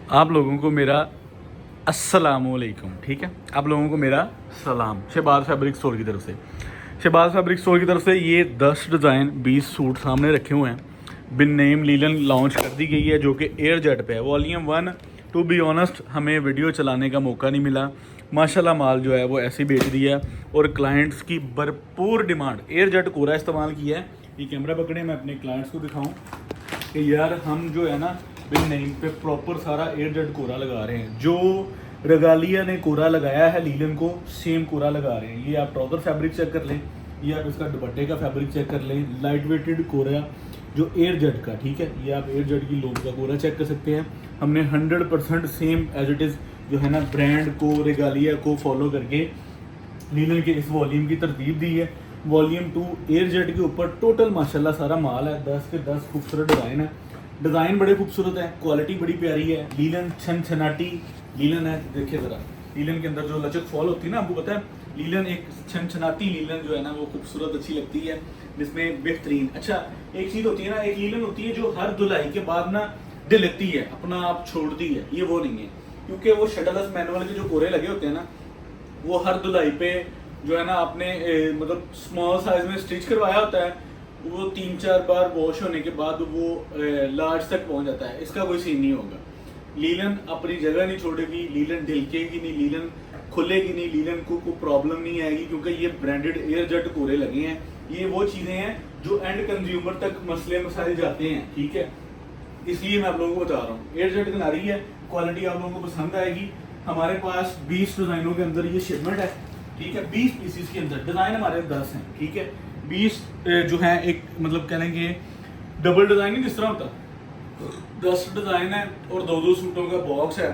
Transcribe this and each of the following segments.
आप लोगों को मेरा अस्सलामुअलैकुम। ठीक है, आप लोगों को मेरा सलाम शहबाज फैब्रिक स्टोर की तरफ से। शहबाज फैब्रिक स्टोर की तरफ से ये 10 डिज़ाइन 20 सूट सामने रखे हुए हैं। बिन नेम लीलन लॉन्च कर दी गई है जो कि एयर जेट पे है, वॉल्यूम 1। टू बी ऑनेस्ट हमें वीडियो चलाने का मौका नहीं मिला। माशाल्लाह माल जो है वो ऐसे ही बेच दिया और क्लाइंट्स की भरपूर डिमांड। एयर जेट कोरा इस्तेमाल किया है। ये कैमरा पकड़े, मैं अपने क्लाइंट्स को दिखाऊं कि यार हम जो है ना बिन नेम पे प्रॉपर सारा एयर जेट कोरा लगा रहे हैं। जो रेगालिया ने कोरा लगाया है लीलन को, सेम कोरा लगा रहे हैं। ये आप ट्राउज़र फैब्रिक चेक कर लें, ये आप इसका दुपट्टे का फैब्रिक चेक कर लें। लाइट वेटेड कोरा जो एयर जेट का, ठीक है, ये आप एयर जेट की लोग का कोरा चेक कर सकते हैं। हमने 100% सेम एज इट इज़ जो है ना ब्रांड को, रेगालिया को फॉलो करके लीलन के इस वॉल्यूम की तरतीब दी है। वॉल्यूम 2 एयर जेट के ऊपर टोटल माशाल्लाह सारा माल है। 10 के 10 खूबसूरत डिज़ाइन है। डिज़ाइन बड़े खूबसूरत है, क्वालिटी बड़ी प्यारी है। लीलन छन छनाटी लीलन है। देखिए ज़रा लीलन के अंदर जो लचक फॉल होती है ना, आपको पता है लीलन एक छन छनाती लीलन जो है ना वो खूबसूरत अच्छी लगती है, जिसमें बेहतरीन। अच्छा एक चीज़ होती है ना, एक लीलन होती है जो हर धुलाई के बाद ना दिलती है, अपना आप छोड़ती है। ये वो नहीं है, क्योंकि वो शटलस मैनुअल के जो कोरे लगे होते हैं ना, वो हर धुलाई पे जो है ना आपने मतलब स्मॉल साइज में स्टिच करवाया होता है, वो 3-4 बार वॉश होने के बाद वो लार्ज तक पहुंच जाता है। इसका कोई सीन नहीं होगा। लीलन अपनी जगह नहीं छोड़ेगी, लीलन ढिलकेगी नहीं, लीलन खुलेगी नहीं, लीलन को कोई प्रॉब्लम नहीं आएगी, क्योंकि ये ब्रांडेड एयर जेट कोरे लगे हैं। ये वो चीज़ें हैं जो एंड कंज्यूमर तक मसले मसाइल जाते हैं, ठीक है, इसलिए मैं आप लोगों को बता रहा हूँ। एयर जेट किनारी है, क्वालिटी आप लोगों को पसंद आएगी। हमारे पास 20 डिज़ाइनों के अंदर ये शिपमेंट है, ठीक है, 20 पीसीस के अंदर। डिज़ाइन हमारे 10 हैं, ठीक है। 20 जो है एक मतलब कह लेंगे डबल डिज़ाइन नहीं जिस तरह होता, 10 डिज़ाइन है और 2-2 सूटों का बॉक्स है।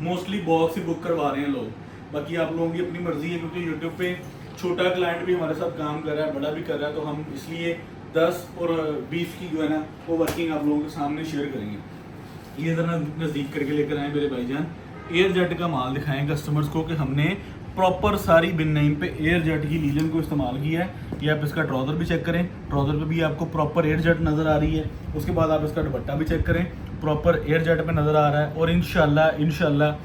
मोस्टली बॉक्स ही बुक करवा रहे हैं लोग, बाकी आप लोगों की अपनी मर्जी है, क्योंकि यूट्यूब पे छोटा क्लाइंट भी हमारे साथ काम कर रहा है, बड़ा भी कर रहा है, तो हम इसलिए 10 और 20 की जो है ना वो वर्किंग आप लोगों के सामने शेयर करेंगे। ये ज़रा नज़दीक करके लेकर आए मेरे भाईजान। एयर जेट का माल दिखाएं कस्टमर्स को कि हमने प्रॉपर सारी बिन नेम पे एयर जेट की लीलन को इस्तेमाल किया है। ये आप इसका ट्राउज़र भी चेक करें, ट्राउज़र पे भी आपको प्रॉपर एयर जेट नज़र आ रही है। उसके बाद आप इसका दुपट्टा भी चेक करें, प्रॉपर एयर जेट पे नज़र आ रहा है। और इंशाल्लाह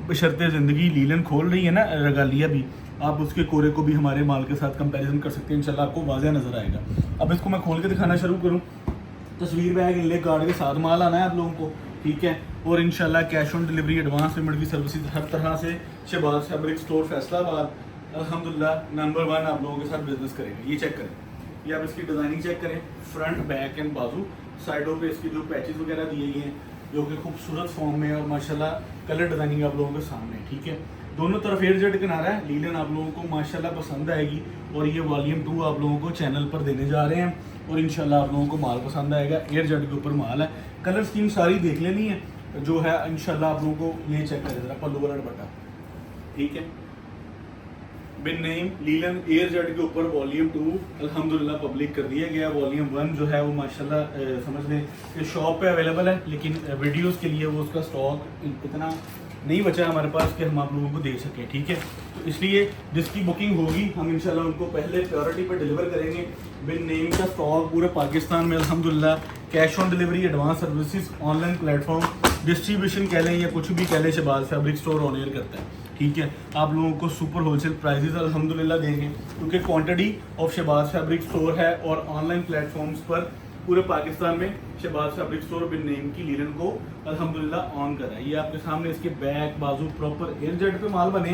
बशर्ते ज़िंदगी लीलन खोल रही है ना रेगालिया भी, आप उसके कोरे को भी हमारे माल के साथ कंपैरिजन कर सकते हैं। इंशाल्लाह आपको वाज़ेह नज़र आएगा। अब इसको मैं खोल के दिखाना शुरू करूँ, तस्वीर बैग इनले कार्ड के साथ माल आना है आप लोगों को, ठीक है। और इंशाल्लाह cash on delivery, advance payment की सर्विसेज हर तरह से शहबाज फैब्रिक स्टोर फैसलाबाद अल्हम्दुलिल्लाह नंबर 1 आप लोगों के साथ बिजनेस करेंगे। ये चेक करें, ये आप इसकी डिज़ाइनिंग चेक करें, फ्रंट बैक एंड बाजू साइडों पे इसकी जो पैचेस वगैरह दिए गए हैं जो कि खूबसूरत फॉर्म में, और माशाल्लाह कलर डिज़ाइनिंग आप लोगों के सामने, ठीक है। दोनों तरफ एयर जेट किनारा है। लीलन आप लोगों को माशाल्लाह पसंद आएगी और ये वॉल्यूम 2 आप लोगों को चैनल पर देने जा रहे हैं और इंशाल्लाह आप लोगों को माल पसंद आएगा। एयर जेट के ऊपर माल है, कलर स्कीम सारी देख लेनी है जो है इंशाल्लाह आप लोगों को। ये चेक करें ज़रा पल्लू वाला दुपट्टा, ठीक है, बिन नेम लीलन एयर जेट के ऊपर वॉल्यूम 2 अल्हम्दुलिल्लाह पब्लिक कर दिया गया। वॉल्यूम 1 जो है वो माशाल्लाह समझ लें कि शॉप पे अवेलेबल है, लेकिन वीडियोस के लिए वो उसका स्टॉक इतना नहीं बचा हमारे पास कि हम आप लोगों को दे सकें, ठीक है। तो इसलिए जिसकी बुकिंग होगी हम इंशाल्लाह उनको पहले प्रायोरिटी पर डिलीवर करेंगे। बिन नेम का स्टॉक पूरे पाकिस्तान में अल्हम्दुलिल्लाह, cash on delivery, advance services, online platform, distribution कह लें या कुछ भी कह लें, Shahbaz fabric store on air करता है, ठीक है। आप लोगों को सुपर होलसेल प्राइजेस अल्हम्दुलिल्लाह देंगे, क्योंकि quantity of Shahbaz fabric store है और ऑनलाइन प्लेटफॉर्म्स पर पूरे पाकिस्तान में शहबाज फैब्रिक स्टोर बिन नेम की लीलन को अल्हम्दुलिल्लाह ऑन कर रहा है। ये आपके सामने इसके बैक बाजू प्रॉपर एयर जेट पे माल बने।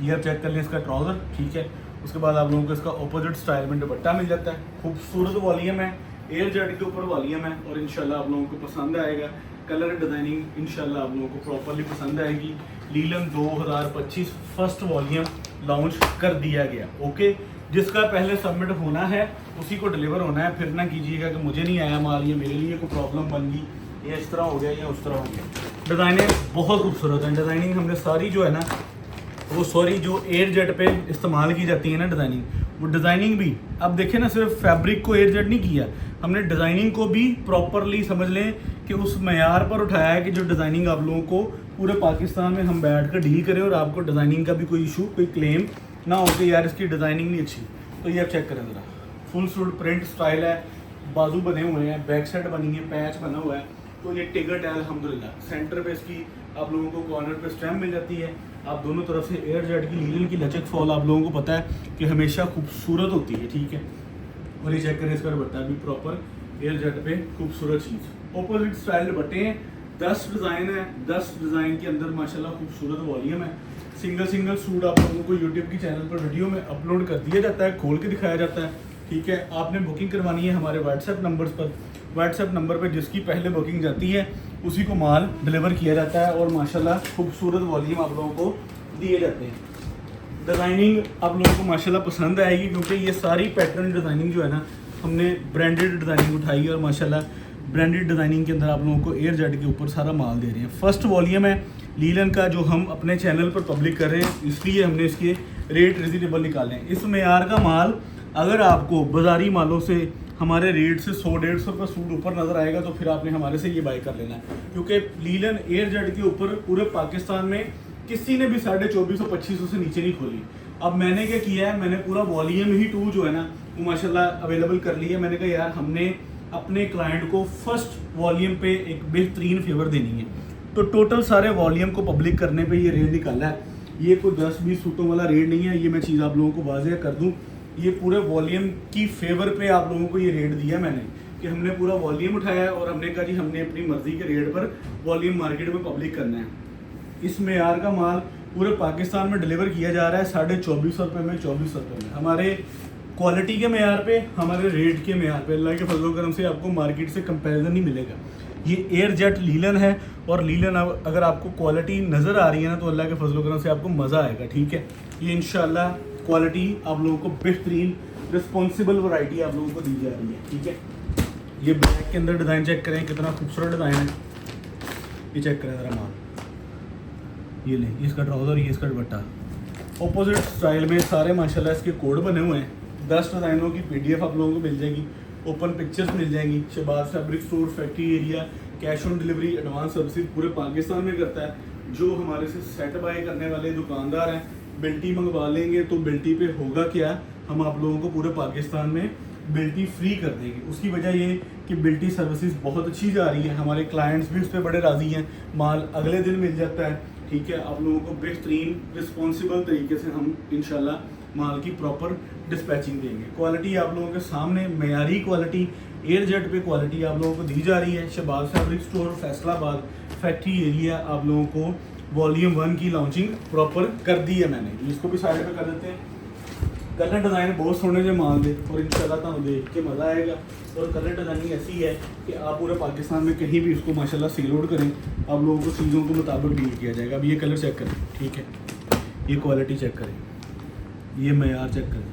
ये आप चेक कर लें इसका ट्राउज़र, ठीक है। उसके बाद आप लोगों को इसका ऑपोजिट स्टाइल में दुपट्टा मिल जाता है। खूबसूरत वॉल्यूम है, एयर जेट के ऊपर वॉल्यूम है और इंशाल्लाह आप लोगों को पसंद आएगा। कलर डिज़ाइनिंग इंशाल्लाह आप लोगों को प्रॉपरली पसंद आएगी। लीलन 2025 फर्स्ट वॉल्यूम लॉन्च कर दिया गया, ओके। जिसका पहले सबमिट होना है उसी को डिलीवर होना है। फिर ना कीजिएगा कि मुझे नहीं आया माल, ये मेरे लिए कोई प्रॉब्लम बन गई, ये इस तरह हो गया या उस तरह हो गया। डिज़ाइनें बहुत खूबसूरत हैं। डिज़ाइनिंग हमने सारी जो है ना वो जो एयर जेट पे इस्तेमाल की जाती है ना डिज़ाइनिंग, वो डिज़ाइनिंग भी अब देखें ना, सिर्फ फैब्रिक को एयर जेट नहीं किया हमने, डिज़ाइनिंग को भी प्रॉपरली समझ लें कि उस मैयार पर उठाया है कि जो डिज़ाइनिंग आप लोगों को पूरे पाकिस्तान में हम बैठ कर डील करें और आपको डिज़ाइनिंग का भी कोई इशू, कोई क्लेम ना हो कि यार इसकी डिज़ाइनिंग नहीं अच्छी। तो ये आप चेक करें ज़रा, फुल सूट प्रिंट स्टाइल है, बाजू बने हुए हैं, बैक साइड बनी है, पैच बना हुआ है, तो ये टिगर्ड है अल्हम्दुलिल्लाह। सेंटर पे इसकी आप लोगों को कॉर्नर पे स्ट्रैप मिल जाती है। आप दोनों तरफ से एयर जेट की लीलन की लचक फॉल आप लोगों को पता है कि हमेशा खूबसूरत होती है, ठीक है। और ये चेक करें इसका दुपट्टा भी प्रॉपर एयर जेट पे खूबसूरत चीज़। ऑपोजिट स्टाइल दुपट्टे हैं, 10 डिज़ाइन है, 10 डिज़ाइन के अंदर माशाल्लाह खूबसूरत वॉल्यूम है। सिंगल सूट आप लोगों को यूट्यूब की चैनल पर वीडियो में अपलोड कर दिया जाता है, खोल के दिखाया जाता है, ठीक है। आपने बुकिंग करवानी है हमारे व्हाट्सएप नंबर्स पर। व्हाट्सएप नंबर पर जिसकी पहले बुकिंग जाती है उसी को माल डिलीवर किया जाता है और माशाल्लाह खूबसूरत वॉल्यूम आप लोगों को दिए जाते हैं। डिज़ाइनिंग आप लोगों को माशाल्लाह पसंद आएगी क्योंकि ये सारी पैटर्न डिज़ाइनिंग जो है ना हमने ब्रांडेड डिज़ाइनिंग उठाई है और माशाल्लाह ब्रांडेड डिज़ाइनिंग के अंदर आप लोगों को एयर जेट के ऊपर सारा माल दे रहे हैं। फर्स्ट वॉल्यूम है लीलन का जो हम अपने चैनल पर पब्लिक कर रहे हैं, इसलिए हमने इसके रेट रिजनेबल निकाले हैं। इस मेयार का माल अगर आपको बाज़ारी मालों से हमारे रेट से 100-150 रुपये सूट ऊपर नज़र आएगा तो फिर आपने हमारे से ये बाय कर लेना है, क्योंकि लीलन एयर जेट के ऊपर पूरे पाकिस्तान में किसी ने भी 2450-2500 से नीचे नहीं खोली। अब मैंने क्या किया है, मैंने पूरा वॉल्यूम ही 2 जो है ना वो माशाल्लाह अवेलेबल कर लिया। मैंने कहा यार हमने अपने क्लाइंट को फर्स्ट वॉल्यूम पे एक बेहतरीन फेवर देनी है, तो टोटल सारे वॉल्यूम को पब्लिक करने पे ये रेट निकाला है। ये कोई 10-20 सूटों वाला रेट नहीं है, ये मैं चीज़ आप लोगों को वाज़ेह कर दूं। ये पूरे वॉल्यूम की फेवर पे आप लोगों को ये रेट दिया मैंने कि हमने पूरा वॉल्यूम उठाया है और हमने कहा जी हमने अपनी मर्ज़ी के रेट पर वॉल्यूम मार्केट में पब्लिक करना है। इस मेयार का माल पूरे पाकिस्तान में डिलीवर किया जा रहा है 2450 रुपये में, 2400 रुपये में। हमारे क्वालिटी के मेयार पे, हमारे रेट के मेयार पे अल्लाह के फजल करम से आपको मार्केट से कंपैरिजन नहीं मिलेगा। ये एयर जेट लीलन है और लीलन अगर आपको क्वालिटी नज़र आ रही है ना तो अल्लाह के फजल करम से आपको मज़ा आएगा, ठीक है। ये इंशाल्लाह क्वालिटी आप लोगों को बेहतरीन रिस्पॉन्सिबल वैरायटी आप लोगों को दी जा रही है, ठीक है। ये ब्लैक के अंदर डिज़ाइन चेक करें, कितना खूबसूरत डिज़ाइन है। ये चेक करें ज़रा माल, ये लें, इसका ट्राउज़र, ये इसका दुपट्टा। ऑपोजिट स्टाइल में सारे माशाल्लाह इसके कोड बने हुए हैं। 10 डिज़ाइनों की PDF आप लोगों को मिल जाएगी, ओपन पिक्चर्स मिल जाएंगी। Shahbaz fabric store factory area cash on delivery advance service पूरे पाकिस्तान में करता है। जो हमारे से सेट बाय करने वाले दुकानदार हैं, बिल्टी मंगवा लेंगे तो बिल्टी पे होगा क्या, हम आप लोगों को पूरे पाकिस्तान में बिल्टी फ्री कर देंगे। उसकी वजह ये कि बिल्टी सर्विसेज बहुत अच्छी जा रही है, हमारे क्लाइंट्स भी उस पर बड़े राज़ी हैं, माल अगले दिन मिल जाता है, ठीक है। आप लोगों को बेहतरीन रिस्पॉन्सिबल तरीके से हम इंशाल्लाह माल की प्रॉपर डिस्पैचिंग देंगे। क्वालिटी आप लोगों के सामने मेयारी क्वालिटी एयर जेट पे क्वालिटी आप लोगों को दी जा रही है। Shahbaz fabric store Faisalabad factory area आप लोगों को वॉल्यूम 1 की लॉन्चिंग प्रॉपर कर दी है मैंने। इसको भी साइड पे कर देते हैं। कलर डिज़ाइन बहुत सोने से माल दे और इंशाल्लाह तुम देख के मज़ा आएगा। और कलर डिज़ाइनिंग ऐसी है कि आप पूरे पाकिस्तान में कहीं भी इसको माशाल्लाह सेल आउट करें, आप लोगों को चीज़ों के मुताबिक डील किया जाएगा। अब ये कलर चेक करें, ठीक है, ये क्वालिटी चेक करें, ये मेयार चेक करें,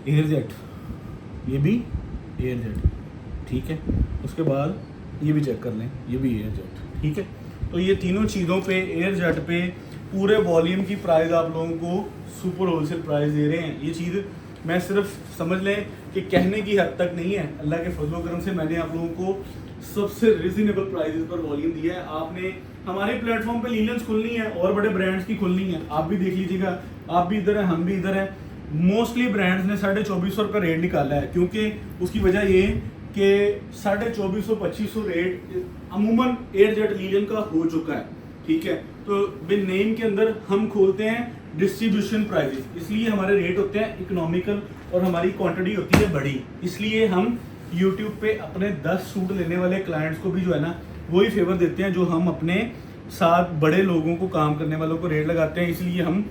एयर जेट, ये भी एयर जेट, ठीक है। उसके बाद ये भी चेक कर लें, ये भी एयर जेट, ठीक है। तो ये तीनों चीज़ों पे एयर जेट पे पूरे वॉल्यूम की प्राइस आप लोगों को सुपर होलसेल प्राइस दे रहे हैं। ये चीज़ मैं सिर्फ समझ लें कि कहने की हद तक नहीं है, अल्लाह के फजल करम से मैंने आप लोगों को सबसे रिजनेबल प्राइसेस पर वॉल्यूम दिया है। आपने हमारे प्लेटफॉर्म पे लीलेंस खुलनी है और बड़े ब्रांड्स की खुलनी है, आप भी देख लीजिएगा, आप भी इधर हैं, हम भी इधर हैं। मोस्टली ब्रांड्स ने 2450 रुपये रेट निकाला है, क्योंकि उसकी वजह ये कि 2450-2500 रेट अमूमन एयर जेट लीलन का हो चुका है, ठीक है। तो बिन नेम के अंदर हम खोलते हैं डिस्ट्रीब्यूशन प्राइसेस, इसलिए हमारे रेट होते हैं इकोनॉमिकल और हमारी क्वांटिटी होती है बड़ी। इसलिए हम यूट्यूब पे अपने 10 सूट लेने वाले क्लाइंट्स को भी जो है ना वही फेवर देते हैं जो हम अपने साथ बड़े लोगों को, काम करने वालों को रेट लगाते हैं। इसलिए हम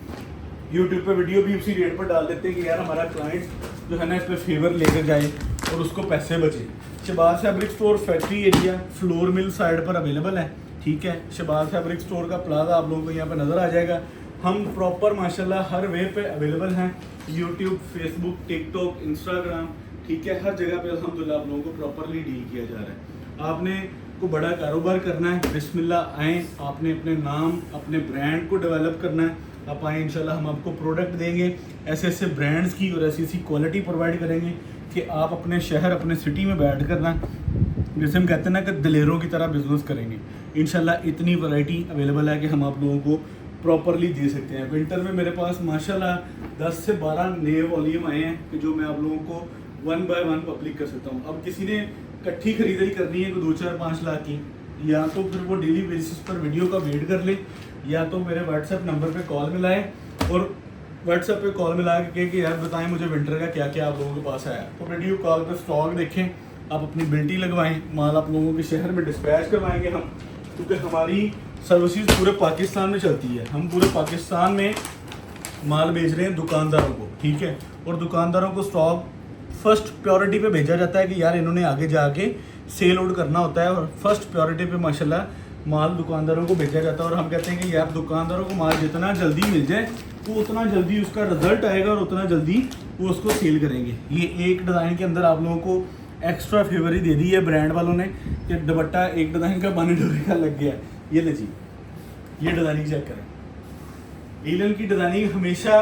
यूट्यूब पे वीडियो भी उसी रेट पर डाल देते हैं कि यार हमारा क्लाइंट जो है ना इस पर फेवर लेकर जाए और उसको पैसे बचे। Shahbaz fabric store factory area floor mill side पर अवेलेबल है, ठीक है। शहबाज फैब्रिक स्टोर का प्लाजा आप लोगों को यहाँ पे नज़र आ जाएगा। हम प्रॉपर माशाल्लाह हर वे पे अवेलेबल हैं, यूट्यूब, फेसबुक, टिकटॉक, इंस्टाग्राम, ठीक है। हर जगह पे अल्हम्दुलिल्लाह आप लोगों को प्रॉपरली डील किया जा रहा है। आपने को बड़ा कारोबार करना है, बिस्मिल्लाह आएँ, आपने अपने नाम, अपने ब्रांड को डेवलप करना है, आप आएँ, इंशाल्लाह हम आपको प्रोडक्ट देंगे ऐसे ऐसे ब्रांड्स की और ऐसी ऐसी क्वालिटी प्रोवाइड करेंगे कि आप अपने शहर, अपने सिटी में बैठ कर ना, जैसे हम कहते हैं ना कि दिलेरों की तरह बिजनेस करेंगे। इंशाल्लाह इतनी वैरायटी अवेलेबल है कि हम आप लोगों को प्रॉपरली दे सकते हैं। विंटर में मेरे पास माशाल्लाह 10 से 12 नए वॉल्यूम आए हैं कि जो मैं आप लोगों को 1 बाय 1 पब्लिक कर सकता हूँ। अब किसी ने इकट्ठी खरीदारी करनी है कोई 2-4-5 लाख की, या तो फिर वो डेली बेसिस पर वीडियो का वेट कर ले, या तो मेरे व्हाट्सएप नंबर पे कॉल मिलाए और व्हाट्सएप पे कॉल मिला के कहे कि यार बताएं मुझे विंटर का क्या क्या आप लोगों के पास आया। तो वीडियो कॉल पे स्टॉक देखें, आप अपनी बिल्टी लगवाएं, माल आप लोगों के शहर में डिस्पैच करवाएंगे हम, क्योंकि हमारी सर्विसेज पूरे पाकिस्तान में चलती है। हम पूरे पाकिस्तान में माल बेच रहे हैं दुकानदारों को, ठीक है, और दुकानदारों को स्टॉक फर्स्ट प्योरिटी पे भेजा जाता है कि यार इन्होंने आगे जाके सेल आउट करना होता है, और फर्स्ट प्योरिटी पे माशाल्लाह माल दुकानदारों को भेजा जाता है। और हम कहते हैं कि यार दुकानदारों को माल जितना जल्दी मिल जाए तो उतना जल्दी उसका रिजल्ट आएगा और उतना जल्दी वो उसको सेल करेंगे। ये एक डिज़ाइन के अंदर आप लोगों को एक्स्ट्रा फेवरी दे दी है ब्रांड वालों ने कि दुपट्टा एक डिज़ाइन का बने डोरे का लग गया। ये ले जी, ये डिज़ाइनिंग चेक करें। लीलन की डिज़ाइनिंग हमेशा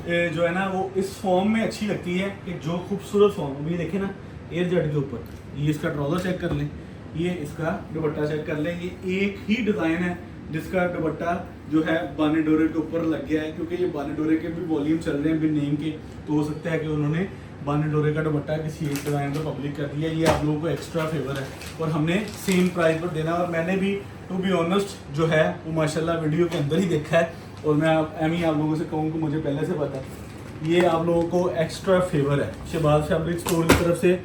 जो है ना वो इस फॉर्म में अच्छी लगती है कि जो खूबसूरत फॉर्म। अभी देखें ना एयर जेट के ऊपर, ये इसका ट्राउज़र चेक कर लें, ये इसका दुपट्टा चेक कर लें। ये एक ही डिज़ाइन है जिसका दुपट्टा जो है बाने डोरे के ऊपर लग गया है, क्योंकि ये बाने डोरे के भी वॉल्यूम चल रहे हैं बिन नेम के, तो हो सकता है कि उन्होंने बाने डोरे का दुपट्टा किसी एक डिज़ाइन पर पब्लिक कर दिया। ये आप लोगों को एक्स्ट्रा फेवर है और हमने सेम प्राइस पर देना। और मैंने भी टू बी ऑनेस्ट जो है वो माशाल्लाह वीडियो के अंदर ही देखा है, और मैं आप लोगों से कहूँ कि मुझे पहले से पता है। ये आप लोगों को एक्स्ट्रा फेवर है। शहबाज फैब्रिक स्टोर की तरफ से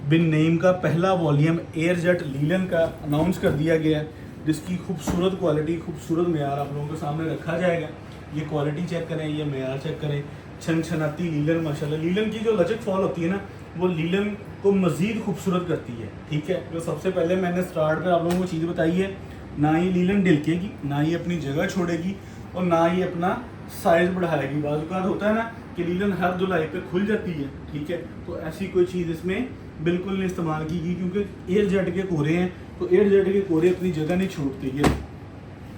बिन नेम का पहला वॉल्यूम एयर जेट लीलन का अनाउंस कर दिया गया है, जिसकी खूबसूरत क्वालिटी, खूबसूरत मेयार आप लोगों के सामने रखा जाएगा। ये क्वालिटी चेक करें, ये मेयार चेक करें। छन छनाती लीलन, माशाल्लाह लीलन की जो लचक फॉल होती है ना वो लीलन को मज़ीद खूबसूरत करती है, ठीक है। जो सबसे पहले मैंने स्टार्ट पर आप लोगों को चीज़ बताई है, ना ये लीलन ढिलकेगी, ना ये अपनी जगह छोड़ेगी, और ना ये अपना साइज़ बढ़ाएगी। बाज़ होता है ना कि लीलन हर धुलाई पे खुल जाती है, ठीक है, तो ऐसी कोई चीज़ इसमें बिल्कुल नहीं इस्तेमाल की गई, क्योंकि एयर जेट के कोरे हैं, तो एयर जेट के कोरे अपनी जगह नहीं छोड़ते।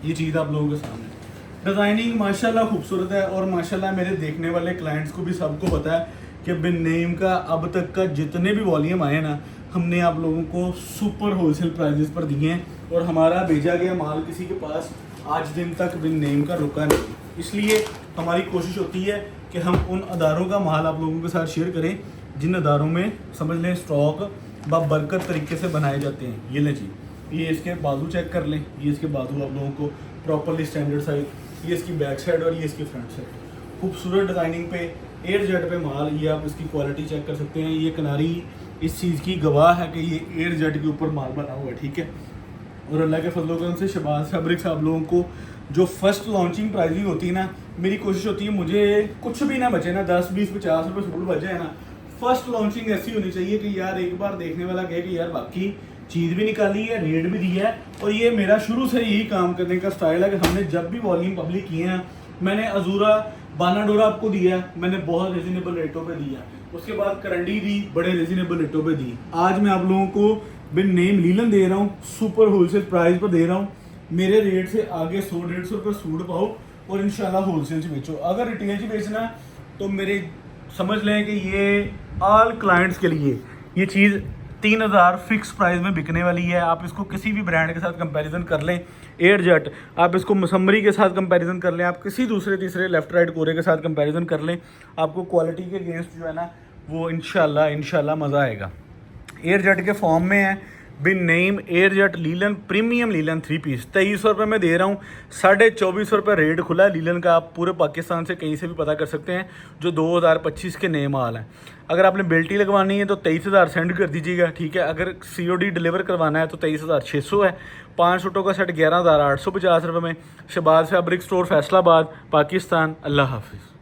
ये चीज़ आप लोगों के सामने डिज़ाइनिंग माशाल्लाह खूबसूरत है, और माशाल्लाह मेरे देखने वाले क्लाइंट्स को भी सबको पता है कि बिन नेम का अब तक का जितने भी वॉल्यूम आए ना हमने आप लोगों को सुपर होलसेल प्राइजेस पर दिए हैं, और हमारा भेजा गया माल किसी के पास आज दिन तक बिन नेम का रुका नहीं। इसलिए हमारी कोशिश होती है कि हम उन अदारों का माल आप लोगों के साथ शेयर करें जिन अदारों में समझ लें स्टॉक बरकत तरीके से बनाए जाते हैं। ये लें जी, ये इसके बाजू चेक कर लें, ये इसके बाजू आप लोगों को प्रॉपरली स्टैंडर्ड साइज, ये इसकी बैक साइड और ये इसकी फ्रंट साइड, खूबसूरत डिज़ाइनिंग पे एयर जेट पे माल। ये आप इसकी क्वालिटी चेक कर सकते हैं। ये किनारी इस चीज़ की गवाह है कि ये एयर जेट के ऊपर माल बना हुआ है, ठीक है। और अल्लाह के फजल करम से शहबाज फैब्रिक्स आप लोगों को जो फर्स्ट लॉन्चिंग प्राइसिंग होती है ना, मेरी कोशिश होती है मुझे कुछ भी ना बचे ना, 10, 20, 50 रुपये सूट बच जाए ना। फर्स्ट लॉन्चिंग ऐसी होनी चाहिए कि यार एक बार देखने वाला कहे कि यार बाकी चीज़ भी निकाली है, रेट भी दिया है। और ये मेरा शुरू से यही काम करने का स्टाइल है कि हमने जब भी वॉल्यूम पब्लिक किए हैं, मैंने अजूरा बाना डोरा आपको दिया, मैंने बहुत रिजनेबल रेटों पे दिया, उसके बाद करंडी दी, बड़े रिजनेबल रेटों पे दी। आज मैं आप लोगों को बिन नेम लीलन दे रहा हूँ, सुपर होलसेल प्राइस पर दे रहा हूँ। मेरे रेट से आगे 100-150 रुपये सूट पाओ और इंशाल्लाह होलसेल से बेचो। अगर रिटेल से बेचना तो मेरे समझ लें कि ये ऑल क्लाइंट्स के लिए ये चीज़ 3000 फिक्स प्राइस में बिकने वाली है। आप इसको किसी भी ब्रांड के साथ कंपैरिजन कर लें, एयर जेट, आप इसको मसम्बरी के साथ कंपैरिजन कर लें, आप किसी दूसरे तीसरे लेफ्ट राइट कोरे के साथ कंपैरिजन कर लें, आपको क्वालिटी के अगेंस्ट जो है ना वो इंशाल्लाह मज़ा आएगा। एयर जेट के फॉर्म में है बिन name air jet linen, premium linen 3 piece 2300 रुपये में दे रहा हूँ। 2450 रुपये रेट खुला है लीलन का। आप पूरे पाकिस्तान से कहीं से भी पता कर सकते हैं जो 2025 के नए माल हैं। अगर आपने बेल्टी लगवानी है तो 23,000 सेंड कर दीजिएगा, ठीक है। अगर COD डिलीवर करवाना है तो 23,600 है। 5 सूटों का सेट 11,850 रुपये में। Shahbaz fabric store, Faisalabad, Pakistan. अल्लाह हाफिज़।